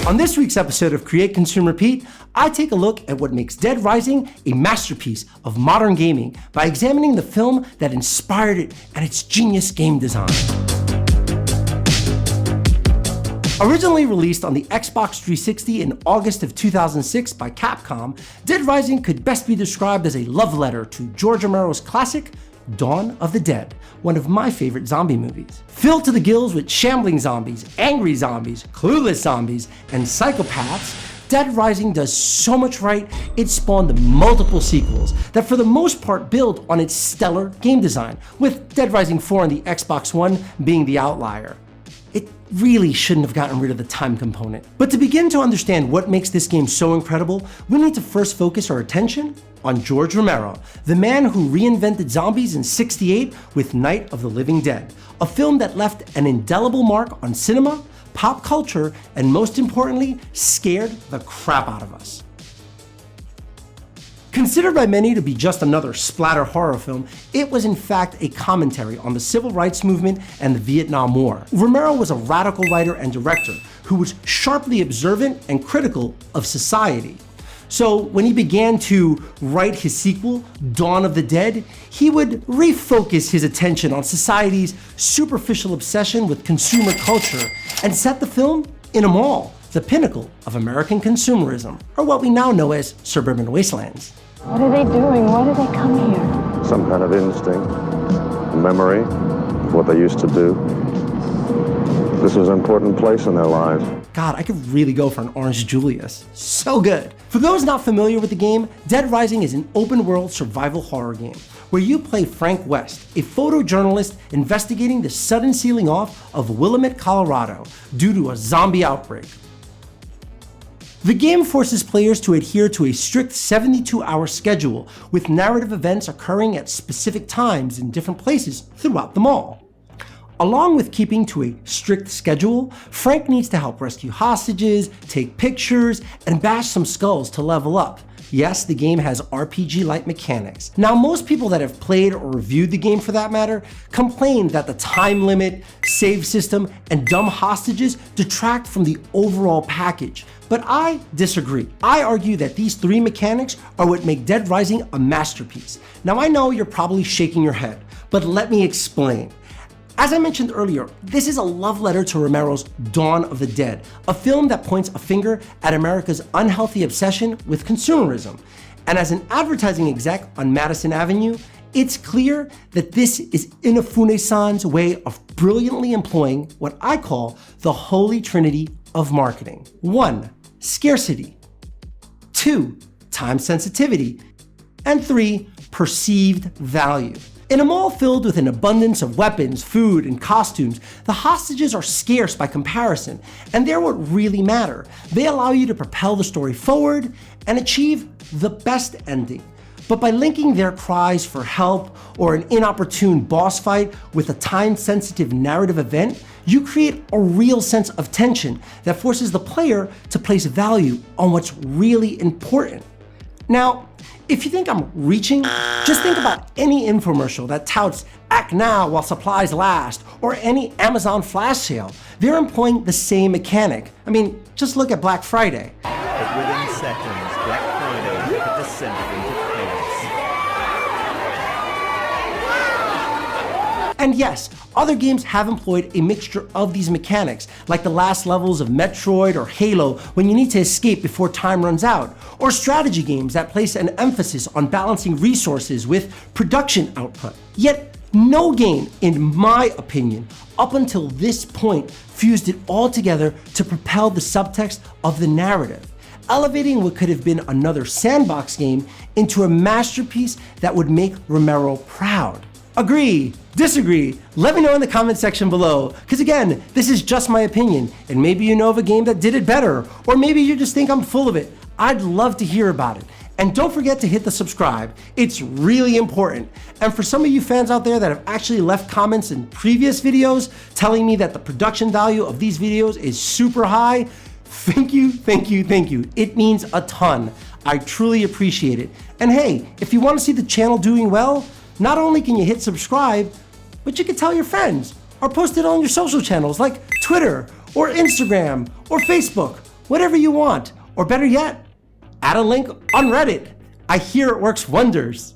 On this week's episode of Create, Consume, Repeat, I take a look at what makes Dead Rising a masterpiece of modern gaming by examining the film that inspired it and its genius game design. Originally released on the Xbox 360 in August of 2006 by Capcom, Dead Rising could best be described as a love letter to George Romero's classic, Dawn of the Dead, one of my favorite zombie movies. Filled to the gills with shambling zombies, angry zombies, clueless zombies, and psychopaths, Dead Rising does so much right, it spawned multiple sequels that for the most part build on its stellar game design, with Dead Rising 4 on the Xbox One being the outlier. It really shouldn't have gotten rid of the time component. But to begin to understand what makes this game so incredible, we need to first focus our attention on George Romero, the man who reinvented zombies in '68 with Night of the Living Dead, a film that left an indelible mark on cinema, pop culture, and most importantly, scared the crap out of us. Considered by many to be just another splatter horror film, it was in fact a commentary on the civil rights movement and the Vietnam War. Romero was a radical writer and director who was sharply observant and critical of society. So when he began to write his sequel, Dawn of the Dead, he would refocus his attention on society's superficial obsession with consumer culture and set the film in a mall, the pinnacle of American consumerism, or what we now know as suburban wastelands. What are they doing? Why did they come here? Some kind of instinct, memory of what they used to do. This was an important place in their lives. God, I could really go for an Orange Julius. So good. For those not familiar with the game, Dead Rising is an open-world survival horror game where you play Frank West, a photojournalist investigating the sudden sealing off of Willamette, Colorado due to a zombie outbreak. The game forces players to adhere to a strict 72-hour schedule with narrative events occurring at specific times in different places throughout the mall. Along with keeping to a strict schedule, Frank needs to help rescue hostages, take pictures, and bash some skulls to level up. Yes, the game has RPG-like mechanics. Now, most people that have played or reviewed the game for that matter complain that the time limit, save system, and dumb hostages detract from the overall package. But I disagree. I argue that these three mechanics are what make Dead Rising a masterpiece. Now, I know you're probably shaking your head, but let me explain. As I mentioned earlier, this is a love letter to Romero's Dawn of the Dead, a film that points a finger at America's unhealthy obsession with consumerism. And as an advertising exec on Madison Avenue, it's clear that this is Inafune-san's way of brilliantly employing what I call the holy trinity of marketing. 1, scarcity. 2, time sensitivity. And 3, perceived value. In a mall filled with an abundance of weapons, food, and costumes, the hostages are scarce by comparison, and they're what really matter. They allow you to propel the story forward and achieve the best ending. But by linking their cries for help or an inopportune boss fight with a time-sensitive narrative event, you create a real sense of tension that forces the player to place value on what's really important. Now, if you think I'm reaching, just think about any infomercial that touts act now while supplies last, or any Amazon flash sale. They're employing the same mechanic. I mean, just look at Black Friday. But within seconds, Black Friday had descended into chaos. And yes, other games have employed a mixture of these mechanics, like the last levels of Metroid or Halo when you need to escape before time runs out, or strategy games that place an emphasis on balancing resources with production output. Yet, no game, in my opinion, up until this point, fused it all together to propel the subtext of the narrative, elevating what could have been another sandbox game into a masterpiece that would make Romero proud. Agree? Disagree? Let me know in the comment section below, because again, this is just my opinion, and maybe you know of a game that did it better, or maybe you just think I'm full of it. I'd love to hear about it. And don't forget to hit the subscribe. It's really important. And for some of you fans out there that have actually left comments in previous videos telling me that the production value of these videos is super high, thank you, thank you, thank you. It means a ton. I truly appreciate it. And hey, if you want to see the channel doing well, not only can you hit subscribe, but you can tell your friends or post it on your social channels like Twitter or Instagram or Facebook whatever you want, or better yet, add a link on Reddit. I hear it works wonders.